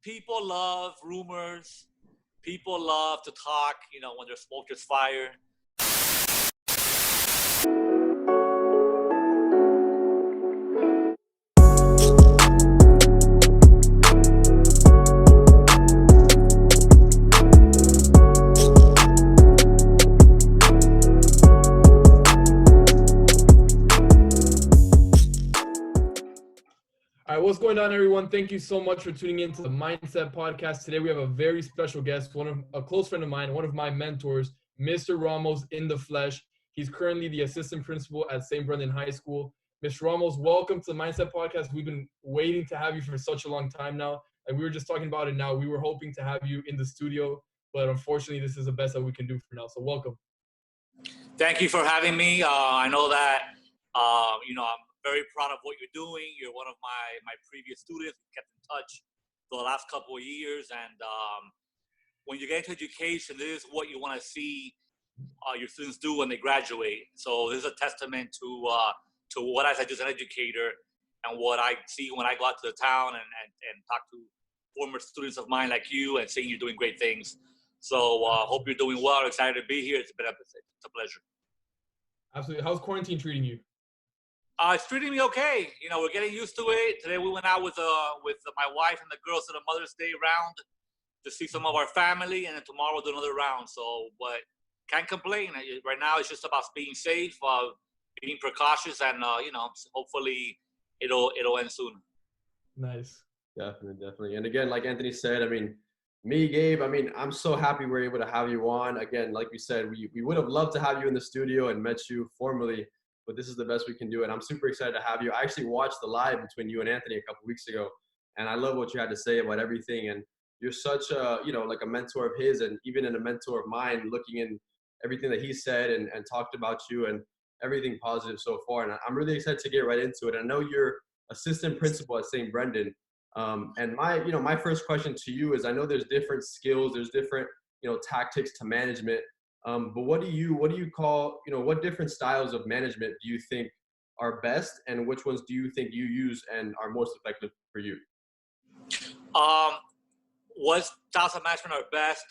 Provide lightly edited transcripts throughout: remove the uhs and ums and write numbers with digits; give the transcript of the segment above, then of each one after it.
people love rumors. People love to talk, when there's smoke, there's fire. All right, what's going on, everyone? Thank you so much for tuning in to the Mindset Podcast. Today, we have a very special guest, a close friend of mine, one of my mentors, Mr. Ramos in the flesh. He's currently the assistant principal at St. Brendan High School. Mr. Ramos, welcome to the Mindset Podcast. We've been waiting to have you for such a long time now, and we were just talking about it now. We were hoping to have you in the studio, but unfortunately, this is the best that we can do for now. So welcome. Thank you for having me. I know that, I'm very proud of what you're doing. You're one of my previous students. We kept in touch for the last couple of years. And when you get into education, this is what you want to see your students do when they graduate. So this is a testament to what I do as an educator and what I see when I go out to the town and talk to former students of mine like you and seeing you're doing great things. So hope you're doing well. Excited to be here. It's a pleasure. Absolutely. How's quarantine treating you? It's treating me okay. We're getting used to it. Today we went out with my wife and the girls to the Mother's Day round to see some of our family, and then tomorrow we'll do another round. So, but can't complain. Right now it's just about being safe, being precautious, and hopefully it'll end soon. Nice. Definitely. And again, like Anthony said, Gabe, I'm so happy we're able to have you on. Again, like we said, we would have loved to have you in the studio and met you formally, but this is the best we can do. And I'm super excited to have you. I actually watched the live between you and Anthony a couple weeks ago, and I love what you had to say about everything. And you're such a, like a mentor of his, and even a mentor of mine, looking in everything that he said and talked about you and everything positive so far. And I'm really excited to get right into it. I know you're assistant principal at St. Brendan. And my first question to you is, I know there's different skills, there's different, tactics to management. But what do you call, what different styles of management do you think are best, and which ones do you think you use and are most effective for you? What styles of management are best?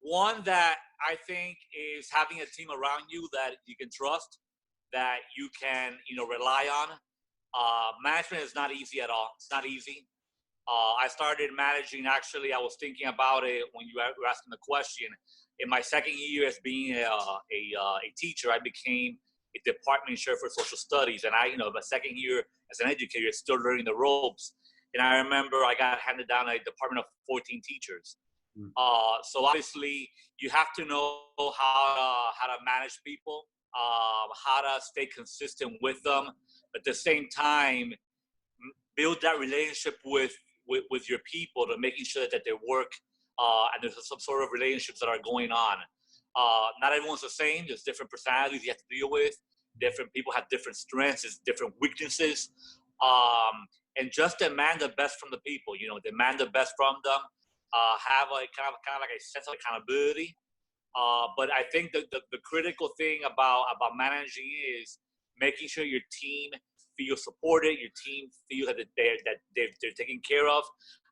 One that I think is having a team around you that you can trust, that you can, rely on. Management is not easy at all. It's not easy. I started managing, actually, I was thinking about it when you were asking the question. In my second year as being a teacher, I became a department chair for social studies. And my second year as an educator, still learning the ropes. And I remember I got handed down a department of 14 teachers. So obviously, you have to know how to manage people, how to stay consistent with them. At the same time, build that relationship with your people, to making sure that they work and there's some sort of relationships that are going on. Not everyone's the same. There's different personalities you have to deal with. Different people have different strengths, different weaknesses. And just demand the best from the people. Demand the best from them. Have like kind of like a sense of accountability. But I think the critical thing about managing is making sure your team feels supported, your team feels that they're taken care of.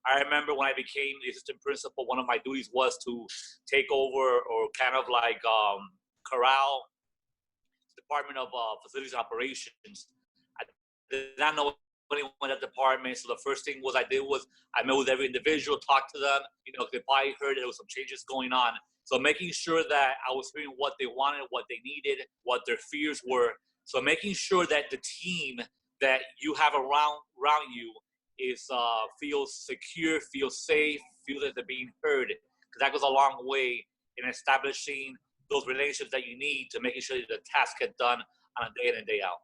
I remember when I became the assistant principal, one of my duties was to take over or kind of like corral the Department of Facilities and Operations. I did not know anyone in that department, so the first thing I did was I met with every individual, talked to them. They probably heard there was some changes going on. So making sure that I was hearing what they wanted, what they needed, what their fears were. So making sure that the team that you have around you is feels secure, feels safe, feels that they're being heard, because that goes a long way in establishing those relationships that you need to making sure that the tasks get done on a day in and day out.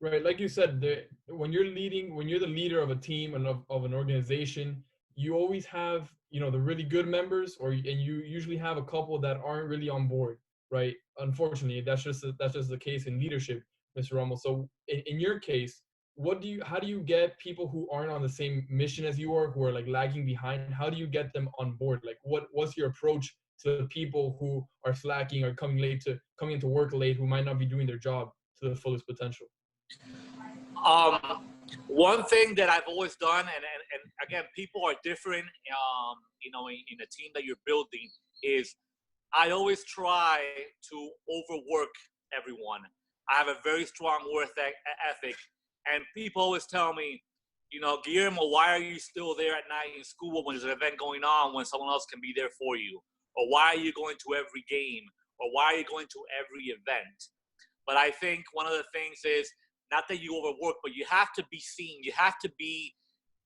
Right, like you said, when you're the leader of a team and of an organization, you always have the really good members, and you usually have a couple that aren't really on board, right? Unfortunately, that's just the case in leadership, Mr. Ramos. So in your case, how do you get people who aren't on the same mission as you are, who are like lagging behind? How do you get them on board? Like what's your approach to the people who are slacking or coming into work late, who might not be doing their job to the fullest potential? One thing that I've always done, and again, people are different, in the team that you're building, is I always try to overwork everyone. I have a very strong work ethic, and people always tell me, Guillermo, why are you still there at night in school when there's an event going on when someone else can be there for you? Or why are you going to every game? Or why are you going to every event? But I think one of the things is not that you overwork, but you have to be seen. You have to be,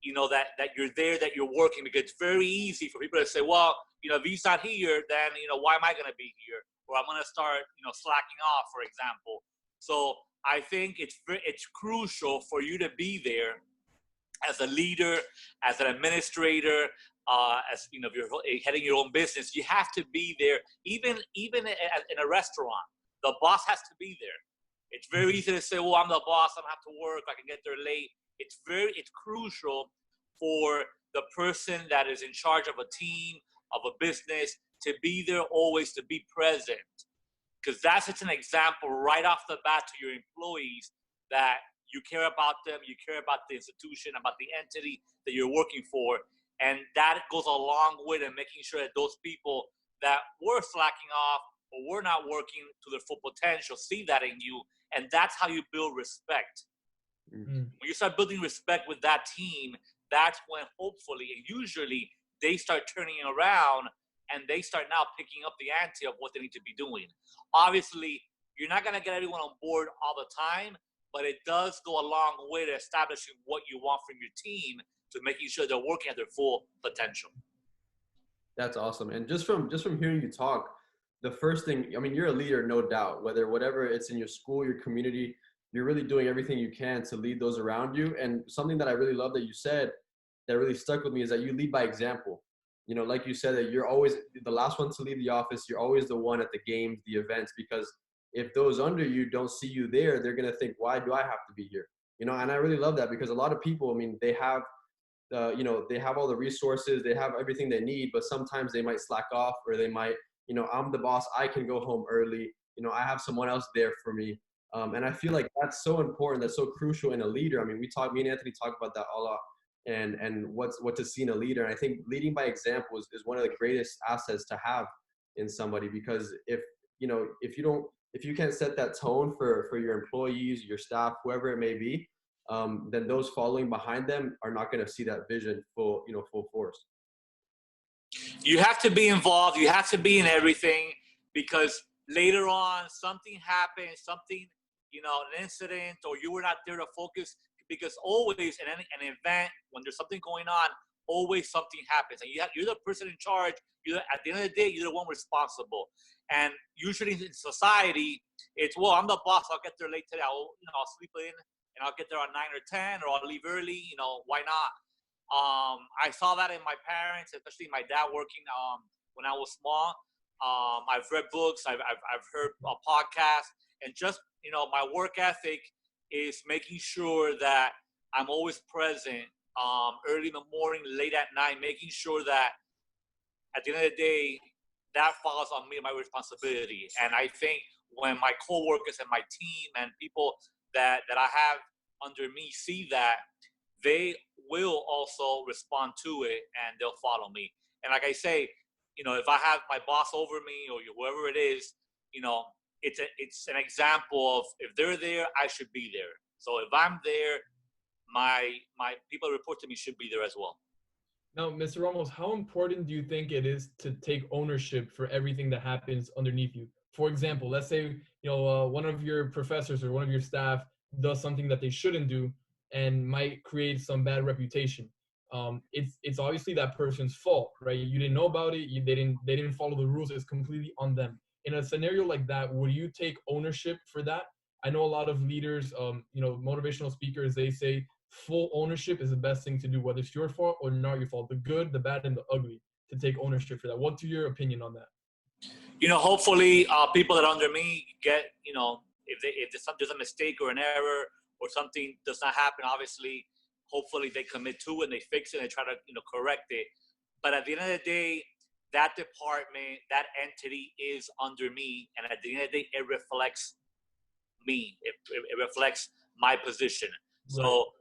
that you're there, that you're working, because it's very easy for people to say, well, if he's not here, then, why am I going to be here? Or I'm going to start, slacking off, for example. So I think it's crucial for you to be there as a leader, as an administrator, as if you're heading your own business. You have to be there, even in a restaurant. The boss has to be there. It's very easy to say, well, I'm the boss, I don't have to work, I can get there late. It's crucial for the person that is in charge of a team, of a business, to be there always, to be present. Because that's just an example right off the bat to your employees that you care about them, you care about the institution, about the entity that you're working for. And that goes a long way to making sure that those people that were slacking off or were not working to their full potential see that in you. And that's how you build respect. When you start building respect with that team, that's when hopefully and usually they start turning around and they start now picking up the ante of what they need to be doing. Obviously, you're not going to get everyone on board all the time, but it does go a long way to establishing what you want from your team, to making sure they're working at their full potential. That's awesome. And just from hearing you talk, the first thing, I mean, you're a leader, no doubt, whatever it's in your school, your community, you're really doing everything you can to lead those around you. And something that I really love that you said that really stuck with me is that you lead by example. Like you said, that you're always the last one to leave the office. You're always the one at the games, the events, because if those under you don't see you there, they're going to think, why do I have to be here? And I really love that, because a lot of people, I mean, they have, they have all the resources, they have everything they need, but sometimes they might slack off, or they might, I'm the boss, I can go home early. I have someone else there for me. And I feel like that's so important. That's so crucial in a leader. I mean, me and Anthony talk about that a lot, and what to see in a leader. And I think leading by example is one of the greatest assets to have in somebody, because if you can't set that tone for your employees, your staff, whoever it may be, then those following behind them are not going to see that vision full force. You have to be involved. You have to be in everything, because later on something happens, an incident, or you were not there to focus, because always in an event, when there's something going on, always something happens. And you're the person in charge. At the end of the day, you're the one responsible. And usually in society, it's, well, I'm the boss, I'll get there late today. I'll sleep in and I'll get there on 9 or 10, or I'll leave early, why not? I saw that in my parents, especially my dad working when I was small. I've read books, I've heard a podcast, and just, my work ethic is making sure that I'm always present, early in the morning, late at night, making sure that at the end of the day, that falls on me, my responsibility. And I think when my coworkers and my team and people that I have under me see that, they will also respond to it and they'll follow me. And like I say, if I have my boss over me or whoever it is, it's an example of, if they're there, I should be there. So if I'm there, my people report to me should be there as well. Now, Mr. Ramos, how important do you think it is to take ownership for everything that happens underneath you? For example, let's say, one of your professors or one of your staff does something that they shouldn't do and might create some bad reputation. It's obviously that person's fault, right? You didn't know about it. They didn't follow the rules. It's completely on them. In a scenario like that, would you take ownership for that? I know a lot of leaders, motivational speakers, they say full ownership is the best thing to do, whether it's your fault or not your fault, the good, the bad, and the ugly, to take ownership for that. What's your opinion on that? Hopefully people that are under me get, if there's a mistake or an error or something does not happen, obviously, hopefully they commit to it and they fix it and they try to, correct it. But at the end of the day, that department, that entity is under me. And at the end of the day, it reflects me. It reflects my position. So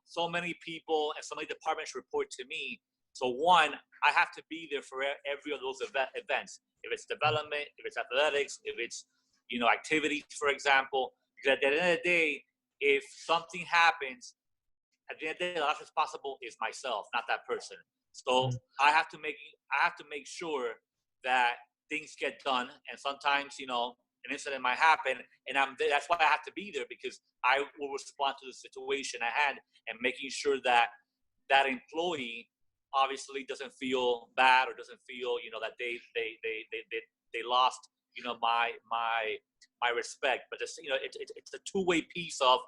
so many people and so many departments report to me. So one, I have to be there for every of those events. If it's development, if it's athletics, if it's activities, for example. Because at the end of the day, if something happens, at the end of the day, the last responsible is myself, not that person. So I have to make sure that things get done. And sometimes, an incident might happen, and that's why I have to be there, because I will respond to the situation I had, and making sure that that employee obviously doesn't feel bad, or doesn't feel that they lost my respect. But it's a two-way piece of,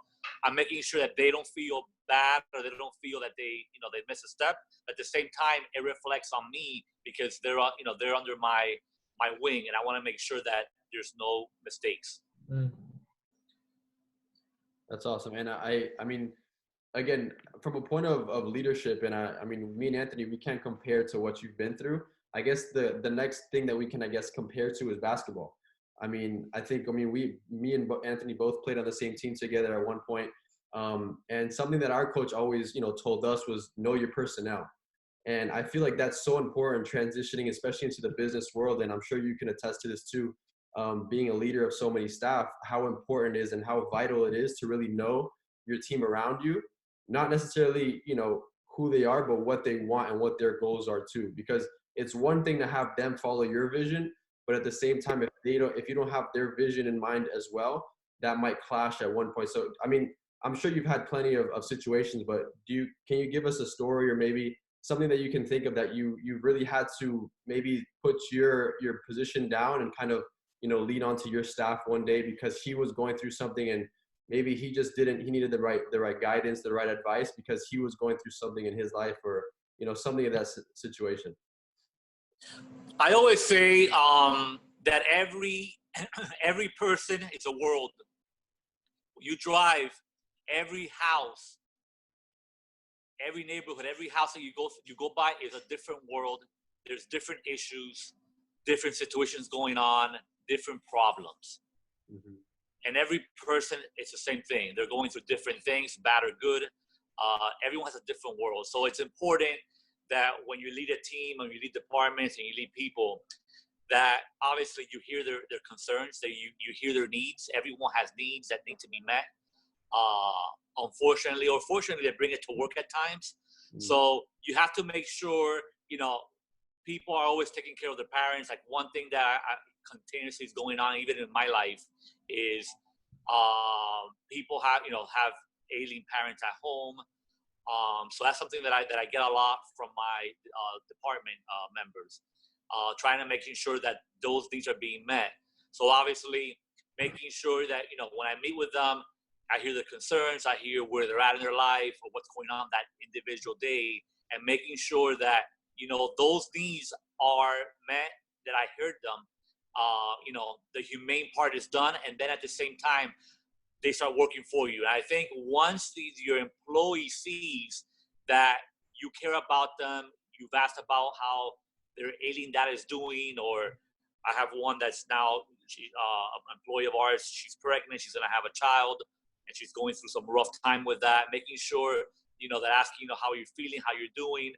I'm making sure that they don't feel bad, or they don't feel that they miss a step. At the same time, it reflects on me, because they're under my wing, and I want to make sure that there's no mistakes. That's awesome. And I mean, again, from a point of leadership, and I mean, me and Anthony, we can't compare to what you've been through. I guess the next thing that we can, compare to is basketball. Me and Anthony both played on the same team together at one point. And something that our coach always, told us was know your personnel. And I feel like that's so important transitioning, especially into the business world. And I'm sure you can attest to this too, being a leader of so many staff, how important it is and how vital it is to really know your team around you, not necessarily, who they are, but what they want and what their goals are too. Because it's one thing to have them follow your vision, but at the same time, if you don't have their vision in mind as well, that might clash at one point. So, I mean, I'm sure you've had plenty of situations, but can you give us a story, or maybe something that you can think of that you really had to maybe put your position down and kind of, lean onto your staff one day because he was going through something, and maybe he needed the right guidance, the right advice, because he was going through something in his life, or, something of that situation? I always say that every person is a world. You drive, every house, every neighborhood, every house that you go by is a different world. There's different issues, different situations going on, different problems. Mm-hmm. And every person, it's the same thing. They're going through different things, bad or good. Everyone has a different world. So it's important that when you lead a team, and you lead departments, and you lead people, that obviously you hear their concerns, that you hear their needs. Everyone has needs that need to be met. Unfortunately or fortunately, they bring it to work at times. Mm. So you have to make sure, people are always taking care of their parents. Like, one thing that I continuously is going on, even in my life, is people have ailing parents at home. So that's something that I get a lot from my department members, trying to making sure that those needs are being met. So obviously making sure that, when I meet with them, I hear their concerns, I hear where they're at in their life, or what's going on that individual day, and making sure that, those needs are met, that I heard them. The humane part is done, and then at the same time, they start working for you. And I think once your employee sees that you care about them, you've asked about how their ailing dad is doing, or I have one that's now an employee of ours. She's pregnant. She's going to have a child, and she's going through some rough time with that. Making sure, that asking, how you're feeling, how you're doing.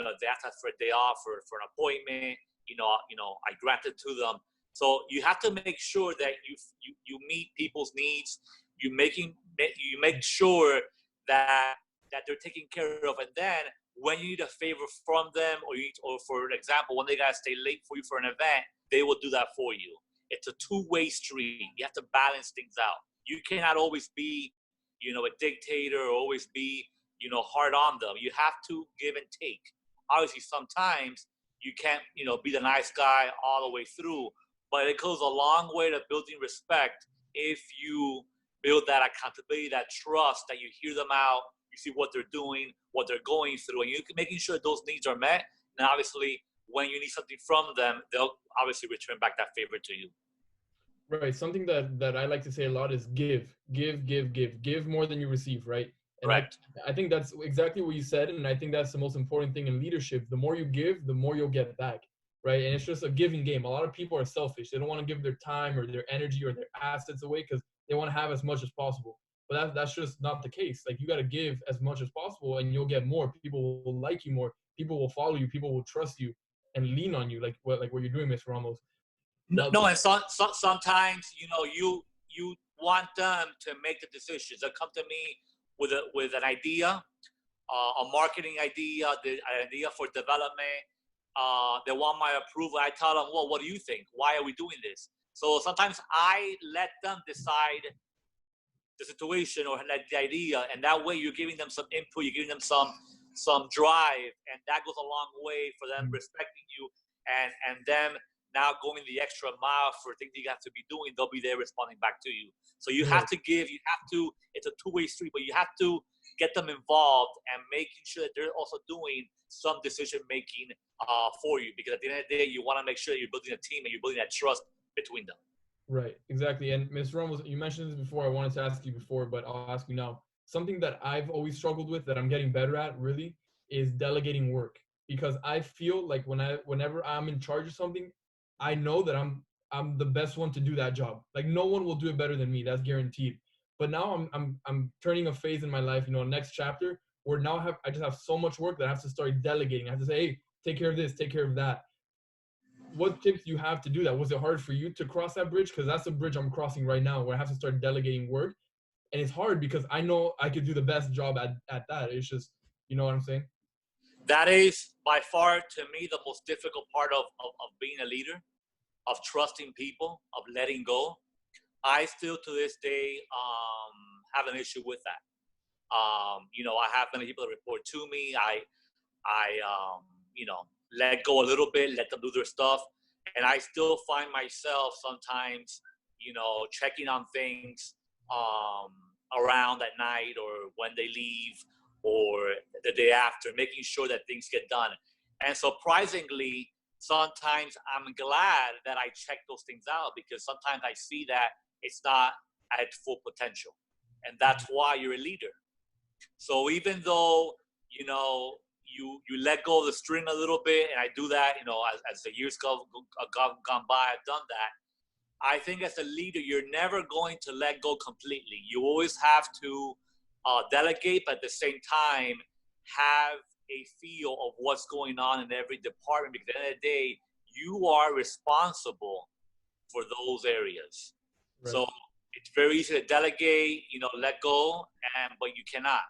If they ask for a day off for an appointment, I grant it to them. So you have to make sure that you meet people's needs. You make sure that they're taken care of, and then when you need a favor from them, or for example, when they gotta stay late for you for an event, they will do that for you. It's a two-way street. You have to balance things out. You cannot always be, a dictator, or always be, hard on them. You have to give and take. Obviously, sometimes you can't, be the nice guy all the way through, but it goes a long way to building respect if you build that accountability, that trust, that you hear them out, you see what they're doing, what they're going through, and you're making sure those needs are met. And obviously, when you need something from them, they'll obviously return back that favor to you. Right. Something that I like to say a lot is give more than you receive, right? And Correct. I think that's exactly what you said, and I think that's the most important thing in leadership. The more you give, the more you'll get back, right? And it's just a giving game. A lot of people are selfish. They don't want to give their time or their energy or their assets away because they want to have as much as possible. But that's just not the case. Like, you got to give as much as possible, and you'll get more. People will like you more. People will follow you. People will trust you and lean on you, like what you're doing, Mr. Ramos. Now, No, and sometimes, you know, you want them to make the decisions. They come to me with an idea, a marketing idea, an idea for development. They want my approval. I tell them, well, what do you think? Why are we doing this? So sometimes I let them decide the situation or like the idea, and that way you're giving them some input, you're giving them some drive, and that goes a long way for them respecting you and them now going the extra mile for things you have to be doing. They'll be there responding back to you. So you have to give, you have to, it's a two-way street, but you have to get them involved and making sure that they're also doing some decision making for you, because at the end of the day, you want to make sure that you're building a team and you're building that trust between them. Right, exactly. And Ms. Ramos, you mentioned this before. I wanted to ask you before, but I'll ask you now. Something that I've always struggled with, that I'm getting better at, really, is delegating work. Because I feel like whenever I'm in charge of something, I know that I'm the best one to do that job. Like, no one will do it better than me. That's guaranteed. But now I'm turning a phase in my life, you know, next chapter, where now I just have so much work that I have to start delegating. I have to say, hey, take care of this, take care of that. What tips do you have to do that? Was it hard for you to cross that bridge? Because that's the bridge I'm crossing right now, where I have to start delegating work. And it's hard because I know I could do the best job at that. It's just, you know what I'm saying? That is by far, to me, the most difficult part of being a leader, of trusting people, of letting go. I still to this day have an issue with that. You know, I have many people that report to me. I you know, let go a little bit, let them do their stuff. And I still find myself sometimes, you know, checking on things around at night or when they leave or the day after, making sure that things get done. And surprisingly, sometimes I'm glad that I check those things out, because sometimes I see that it's not at full potential. And that's why you're a leader. So even though, you know, you let go of the string a little bit, and I do that, you know, as the years gone by, I've done that. I think as a leader, you're never going to let go completely. You always have to delegate, but at the same time, have a feel of what's going on in every department, because at the end of the day, you are responsible for those areas. Right. So it's very easy to delegate, you know, let go, but you cannot.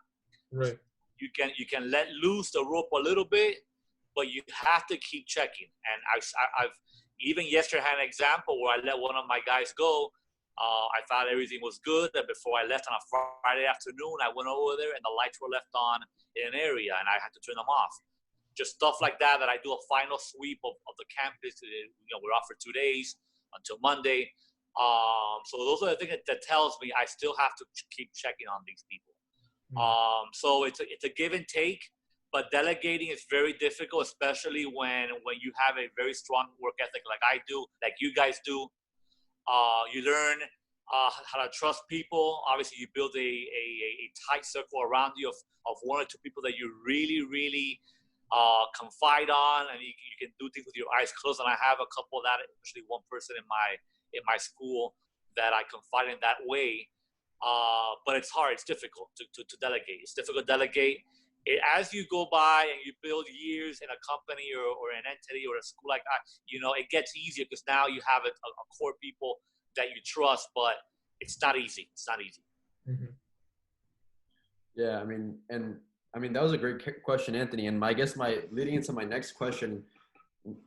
Right. You can let loose the rope a little bit, but you have to keep checking. And I've even yesterday had an example where I let one of my guys go. I thought everything was good, and before I left on a Friday afternoon, I went over there and the lights were left on in an area, and I had to turn them off. Just stuff like that. That I do a final sweep of the campus. You know, we're off for 2 days until Monday. So those are the things that tells me I still have to keep checking on these people. So it's a give and take, but delegating is very difficult, especially when you have a very strong work ethic like I do, like you guys do. You learn how to trust people. Obviously, you build a tight circle around you of one or two people that you really confide on, and you can do things with your eyes closed. And I have a couple of that, especially one person in my school that I confide in that way. But it's hard. It's difficult to delegate. It's difficult to delegate. As you go by and you build years in a company or an entity or a school like that, you know, it gets easier because now you have a core people that you trust, but it's not easy. It's not easy. Mm-hmm. Yeah, I mean, that was a great question, Anthony. And I guess leading into my next question,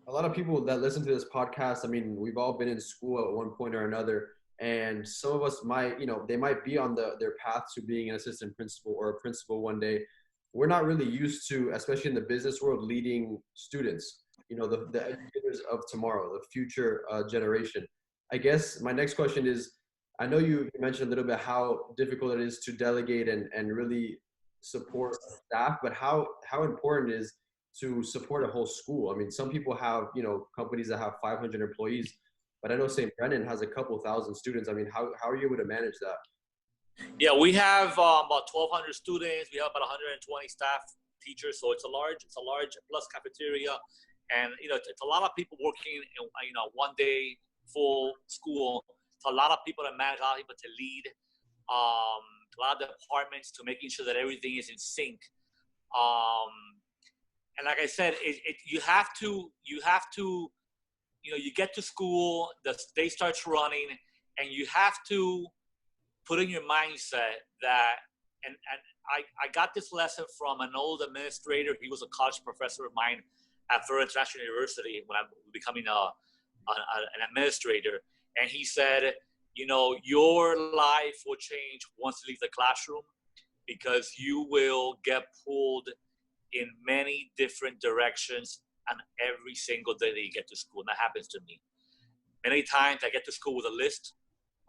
a lot of people that listen to this podcast, I mean, we've all been in school at one point or another. And some of us might, you know, they might be on their path to being an assistant principal or a principal one day. We're not really used to, especially in the business world, leading students, you know, the educators of tomorrow, the future generation. I guess my next question is, I know you mentioned a little bit how difficult it is to delegate and really support staff, but how important it is to support a whole school. I mean, some people have, you know, companies that have 500 employees, but I know St. Brennan has a couple thousand students. I mean, how are you able to manage that? Yeah, we have about 1,200 students. We have about 120 staff teachers, so it's a large plus cafeteria, and you know, it's a lot of people working in, you know, one day full school. It's a lot of people to manage, a lot of people to lead. a lot of departments to making sure that everything is in sync. And like I said, you have to, you know, you get to school, the day starts running, and you have to put in your mindset that, and I got this lesson from an old administrator. He was a college professor of mine at Florida International University when I was becoming an administrator. And he said, you know, your life will change once you leave the classroom, because you will get pulled in many different directions on every single day that you get to school. And that happens to me. Many times I get to school with a list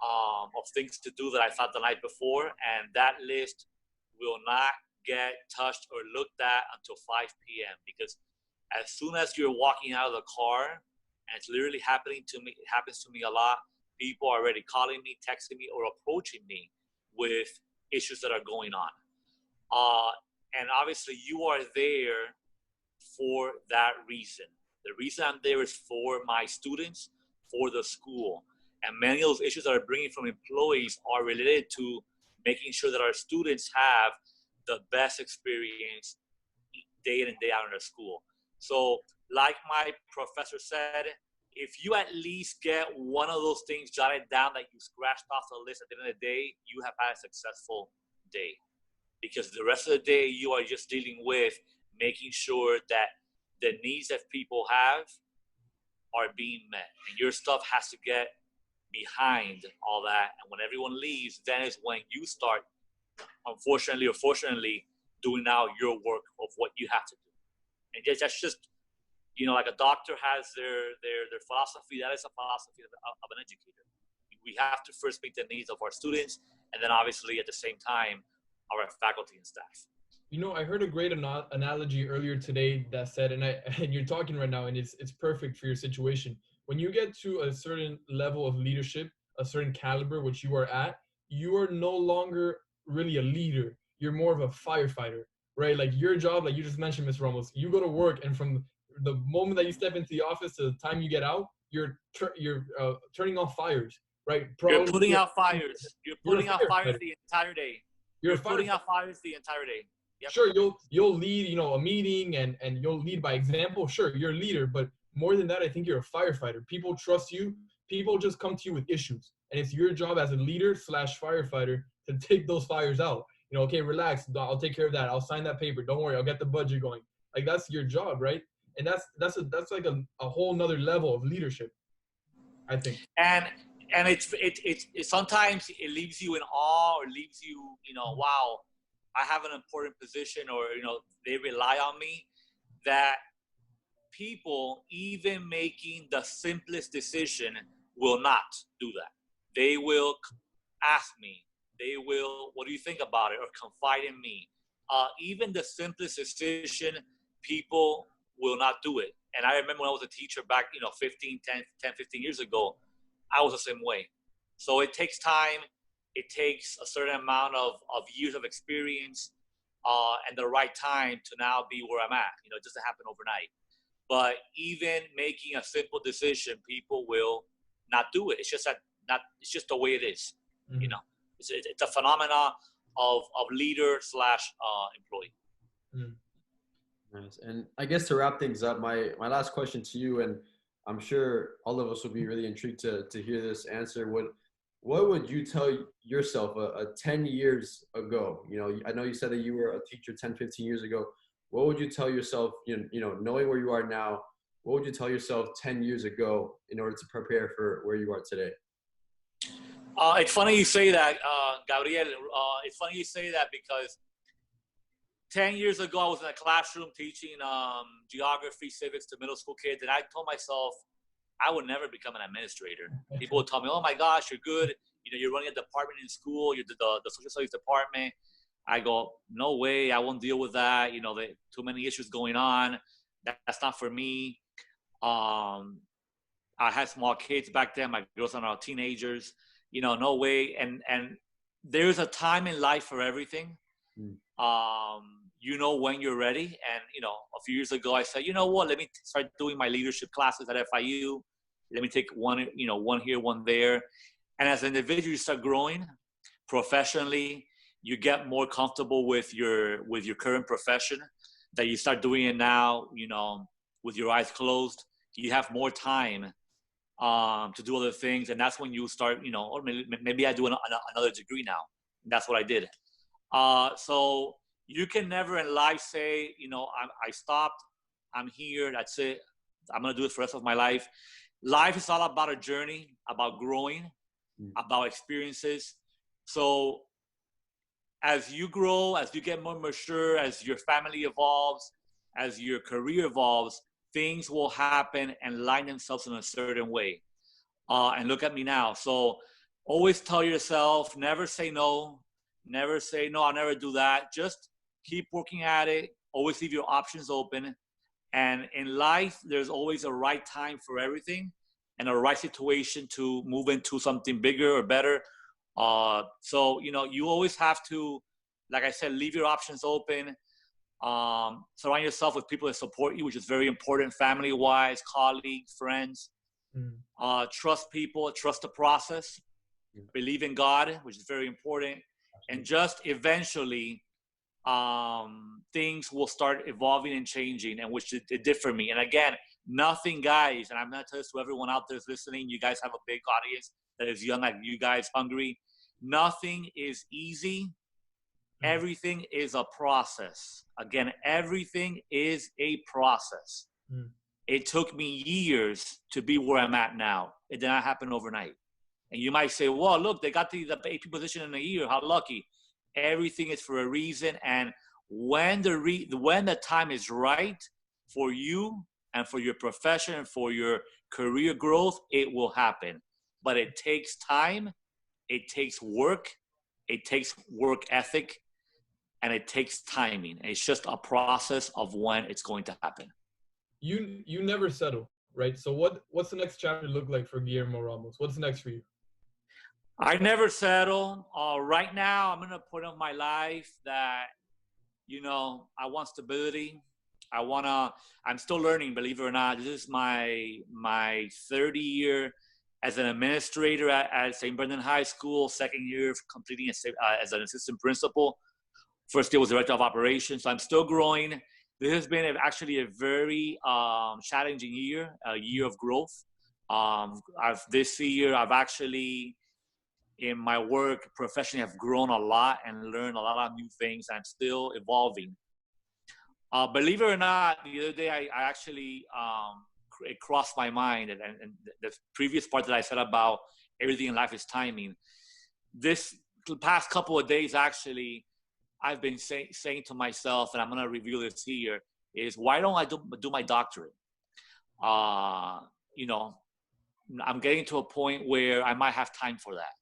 of things to do that I thought the night before, and that list will not get touched or looked at until 5 p.m. because as soon as you're walking out of the car, and it's literally happening to me, it happens to me a lot, people are already calling me, texting me, or approaching me with issues that are going on. And obviously you are there for that reason. The reason I'm there is for my students, for the school. And many of those issues that are bringing from employees are related to making sure that our students have the best experience day in and day out in their school. So like my professor said, if you at least get one of those things jotted down that you scratched off the list at the end of the day, you have had a successful day. Because the rest of the day, you are just dealing with making sure that the needs that people have are being met. And your stuff has to get behind all that. And when everyone leaves, then is when you start, unfortunately or fortunately, doing now your work of what you have to do. And that's just, you know, like a doctor has their philosophy. That is a philosophy of an educator. We have to first meet the needs of our students, and then obviously at the same time, our faculty and staff. You know, I heard a great analogy earlier today that said, and you're talking right now, and it's perfect for your situation. When you get to a certain level of leadership, a certain caliber, which you are at, you are no longer really a leader. You're more of a firefighter, right? Like your job, like you just mentioned, Ms. Ramos, you go to work, and from the moment that you step into the office to the time you get out, you're turning off fires, right? You're putting out fires. You're putting out fires the entire day. You're putting out fires the entire day. Yep. Sure, you'll lead, you know, a meeting and you'll lead by example. Sure, you're a leader, but more than that, I think you're a firefighter. People trust you. People just come to you with issues, and it's your job as a leader / firefighter to take those fires out. You know, okay, relax. I'll take care of that. I'll sign that paper. Don't worry. I'll get the budget going. Like that's your job, right? And that's like a whole nother level of leadership, I think. And it's sometimes it leaves you in awe, or leaves you, you know, wow, I have an important position, or, you know, they rely on me. That people, even making the simplest decision, will not do that. They will ask me. They will, what do you think about it? Or confide in me. Even the simplest decision, people will not do it. And I remember when I was a teacher back, you know, 15 years ago, I was the same way. So it takes time. It takes a certain amount of years of experience and the right time to now be where I'm at. You know, it doesn't happen overnight. But even making a simple decision, people will not do it. It's just it's just the way it is. Mm-hmm. You know, it's a phenomena of leader / employee. Mm. Nice. And I guess to wrap things up, my last question to you, and I'm sure all of us will be really intrigued to hear this answer. What would you tell yourself 10 years ago? You know, I know you said that you were a teacher 10, 15 years ago. What would you tell yourself, you know, knowing where you are now, what would you tell yourself 10 years ago in order to prepare for where you are today? It's funny you say that, Gabriel. It's funny you say that because 10 years ago, I was in a classroom teaching geography, civics to middle school kids, and I told myself I would never become an administrator. People would tell me, "Oh my gosh, you're good. You know, you're running a department in school. You're the social studies department." I go, "No way. I won't deal with that. You know, too many issues going on. That's not for me." I had small kids back then. My girls are now teenagers. You know, no way. And there's a time in life for everything. You know when you're ready. And, you know, a few years ago, I said, you know what, let me start doing my leadership classes at FIU. Let me take one here, one there. And as an individual, you start growing professionally. you get more comfortable with your current profession, that you start doing it now, with your eyes closed. You have more time to do other things, and that's when you start, or maybe I do another degree now. That's what I did. So you can never in life say, I stopped, I'm here, that's it, I'm gonna do it for the rest of my life. Life is all about a journey, about growing, about experiences. So as you grow, as you get more mature, as your family evolves, as your career evolves, things will happen and line themselves in a certain way. And look at me now. So always tell yourself, never say no. Never say, no, I'll never do that. Just keep working at it. Always leave your options open. And in life, there's always a right time for everything and a right situation to move into something bigger or better. So, you always have to, like I said, leave your options open. Surround yourself with people that support you, which is very important, family-wise, colleagues, friends. Trust people, trust the process, believe in God, which is very important. And just eventually, things will start evolving and changing, and which it did for me. And again, nothing, guys, and I'm going to tell this to everyone out there who's listening, you guys have a big audience that is young, like you guys, hungry. Nothing is easy. Everything is a process. Again, everything is a process. It took me years to be where I'm at now. It did not happen overnight. And you might say, well, look, they got the AP position in a year. How lucky. Everything is for a reason. And when the time is right for you and for your profession and for your career growth, it will happen. But it takes time. It takes work. It takes work ethic. And it takes timing. It's just a process of when it's going to happen. You never settle, right? So what's the next chapter look like for Guillermo Ramos? What's next for you? I never settle. Right now, I'm going to put on my life that, I want stability. I'm still learning, believe it or not. This is my third year as an administrator at St. Brendan High School, second year completing as an assistant principal. First year was director of operations. So I'm still growing. This has been actually a very challenging year, a year of growth. This year, I've actually, in my work professionally, have grown a lot and learned a lot of new things. I'm still evolving. Believe it or not, the other day I actually, it crossed my mind, and the previous part that I said about everything in life is timing. This past couple of days, actually, I've been saying to myself, and I'm going to reveal this here, is why don't I do my doctorate? I'm getting to a point where I might have time for that.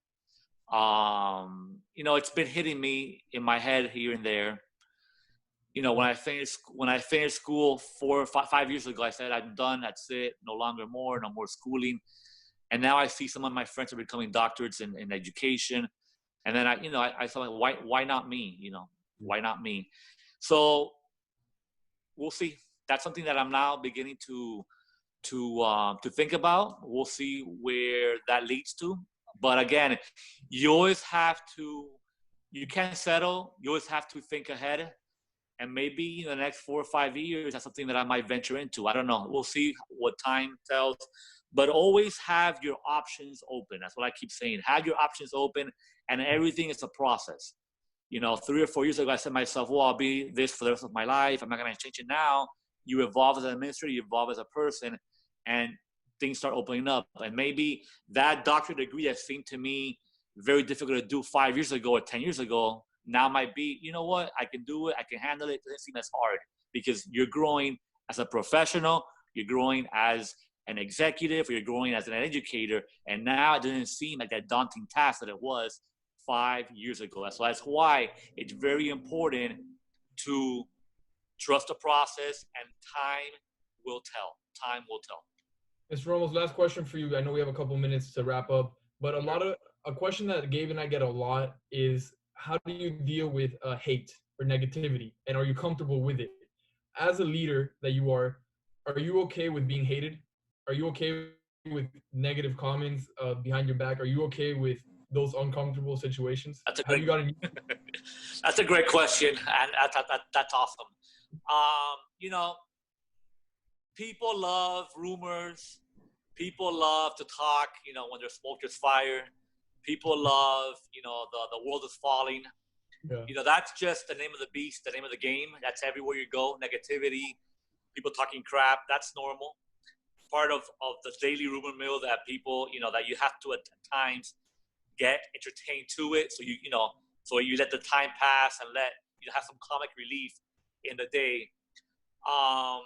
It's been hitting me in my head here and there. When I finished school 4 or 5 years ago, I said, I'm done. That's it. No more schooling. And now I see some of my friends are becoming doctorates in education. And then I thought, why not me? Why not me? So we'll see. That's something that I'm now beginning to think about. We'll see where that leads to. But again, you can't settle. You always have to think ahead. And maybe in the next 4 or 5 years, that's something that I might venture into. I don't know. We'll see what time tells. But always have your options open. That's what I keep saying. Have your options open, and everything is a process. 3 or 4 years ago, I said to myself, well, I'll be this for the rest of my life. I'm not going to change it now. You evolve as an administrator, you evolve as a person, and things start opening up. And maybe that doctorate degree that seemed to me very difficult to do 5 years ago or 10 years ago now might be, you know what, I can do it, I can handle it. It doesn't seem as hard because you're growing as a professional, you're growing as an executive, or you're growing as an educator. And now it doesn't seem like that daunting task that it was 5 years ago. So that's why it's very important to trust the process, and time will tell. Time will tell. Mr. Ramos, last question for you. I know we have a couple minutes to wrap up, but a question that Gabe and I get a lot is, how do you deal with hate or negativity, and are you comfortable with it? As a leader that you are you okay with being hated? Are you okay with negative comments behind your back? Are you okay with those uncomfortable situations? That's a Have great, you gotten? that's a great question, and that's awesome. You know, people love rumors. People love to talk. You know, when there's smoke, there's fire. People love, you know, the world is falling. Yeah. You know, that's just the name of the beast, the name of the game. That's everywhere you go. Negativity, people talking crap. That's normal. Part of the daily rumor mill that people, you know, that you have to at times get entertained to it. So you know, so you let the time pass and let you have some comic relief in the day. I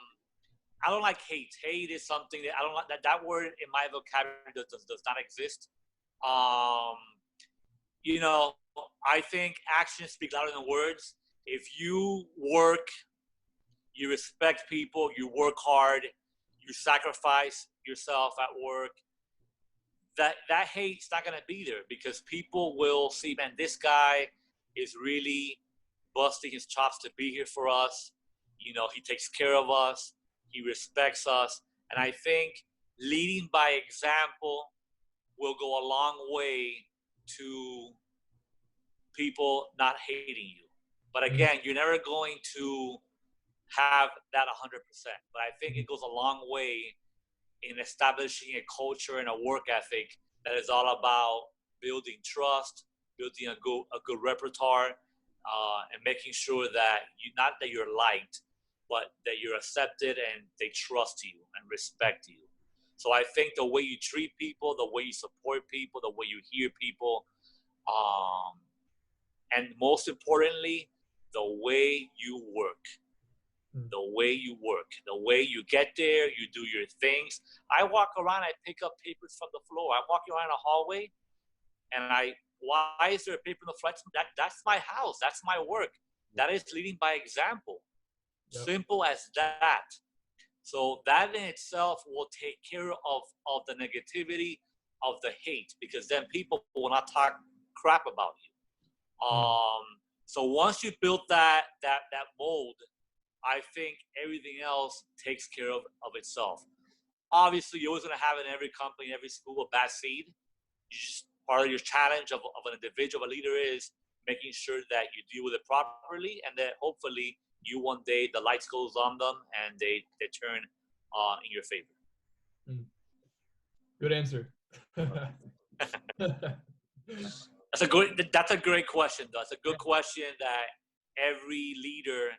don't like hate. Hate is something that I don't like. That word in my vocabulary does not exist. Um, you know, I think actions speak louder than words. If you work, you respect people, you work hard, you sacrifice yourself at work, that hate's not gonna be there because people will see, man, this guy is really busting his chops to be here for us. You know, he takes care of us, he respects us, and I think leading by example will go a long way to people not hating you. But again, you're never going to have that 100%. But I think it goes a long way in establishing a culture and a work ethic that is all about building trust, building a good repertoire, and making sure that not that you're liked, but that you're accepted and they trust you and respect you. So I think the way you treat people, the way you support people, the way you hear people, and most importantly, the way you work. The way you work, the way you get there, you do your things. I walk around, I pick up papers from the floor. I'm walking around a hallway, and why is there a paper on the floor? That's my house. That's my work. That is leading by example. Yep. Simple as that. So that in itself will take care of the negativity, of the hate, because then people will not talk crap about you. So once you build that mold, I think everything else takes care of itself. Obviously, you're always going to have in every company, in every school, a bad seed. Part of your challenge of an individual, a leader, is making sure that you deal with it properly, and that hopefully you one day the lights goes on them and they turn in your favor. Good answer. That's a great question, though. That's a good question that every leader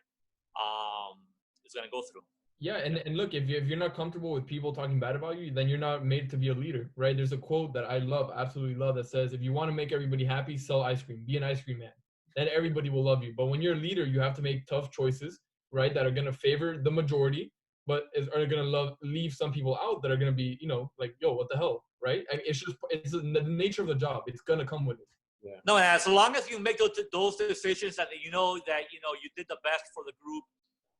is going to go through. Yeah, and look, if you're not comfortable with people talking bad about you, then you're not made to be a leader, right? There's a quote that I love, absolutely love, that says, if you want to make everybody happy, sell ice cream. Be an ice cream man. Then everybody will love you. But when you're a leader, you have to make tough choices, right, that are going to favor the majority, but are going to leave some people out that are going to be, you know, like, yo, what the hell, right? I mean, it's the nature of the job. It's going to come with it. Yeah. No, and as long as you make those decisions that you know you did the best for the group,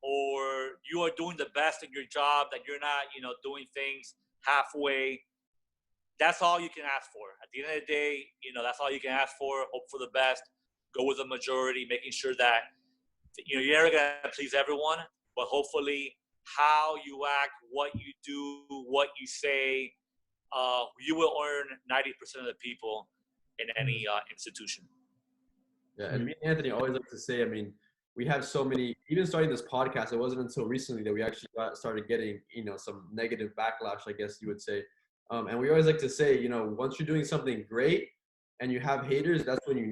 or you are doing the best in your job, that you're not, you know, doing things halfway, that's all you can ask for. At the end of the day, you know, that's all you can ask for. Hope for the best. Go with the majority, making sure that, you know, you're never going to please everyone, but hopefully how you act, what you do, what you say, you will earn 90% of the people in any institution. Yeah, and me and Anthony always like to say, I mean, we have so many, even starting this podcast, it wasn't until recently that we actually started getting, you know, some negative backlash, I guess you would say. And we always like to say, you know, once you're doing something great and you have haters, that's when you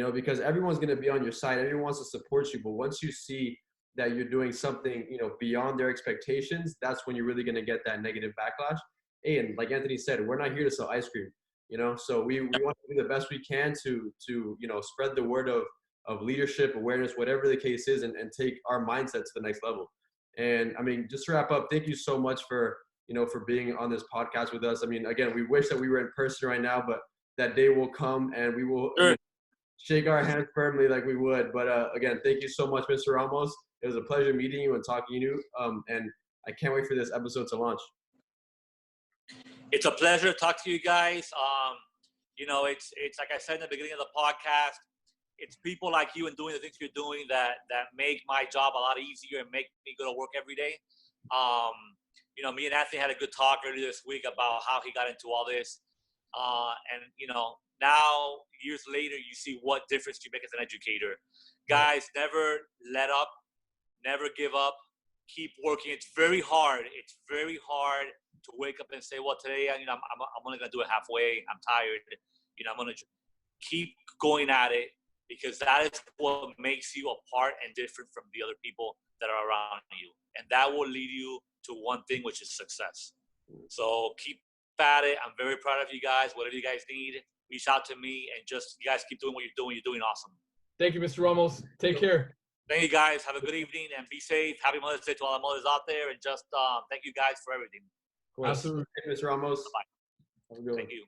know, because everyone's going to be on your side. Everyone wants to support you. But once you see that you're doing something, you know, beyond their expectations, that's when you're really going to get that negative backlash. Hey, and like Anthony said, we're not here to sell ice cream, you know, so we want to do the best we can to, you know, spread the word of leadership, awareness, whatever the case is, and take our mindset to the next level. And I mean, just to wrap up, thank you so much for, you know, for being on this podcast with us. I mean, again, we wish that we were in person right now, but that day will come and we will shake our hands firmly like we would. But again, thank you so much, Mr. Ramos. It was a pleasure meeting you and talking to you. And I can't wait for this episode to launch. It's a pleasure to talk to you guys. You know, it's like I said in the beginning of the podcast, it's people like you and doing the things you're doing that make my job a lot easier and make me go to work every day. You know, me and Anthony had a good talk earlier this week about how he got into all this. And, you know, now years later, you see what difference you make as an educator. Guys, never let up, never give up, keep working. It's very hard. It's very hard to wake up and say, well, today, I'm only going to do it halfway. I'm tired. I'm going to keep going at it, because that is what makes you apart and different from the other people that are around you. And that will lead you to one thing, which is success. So keep at it. I'm very proud of you guys. Whatever you guys need, reach out to me, and just, you guys keep doing what you're doing. You're doing awesome. Thank you, Mr. Ramos. Take care. Thank you, guys. Have a good evening and be safe. Happy Mother's Day to all the mothers out there. And just thank you guys for everything. Absolutely. Thank you, Mr. Ramos. Bye. Have a good one. Thank you.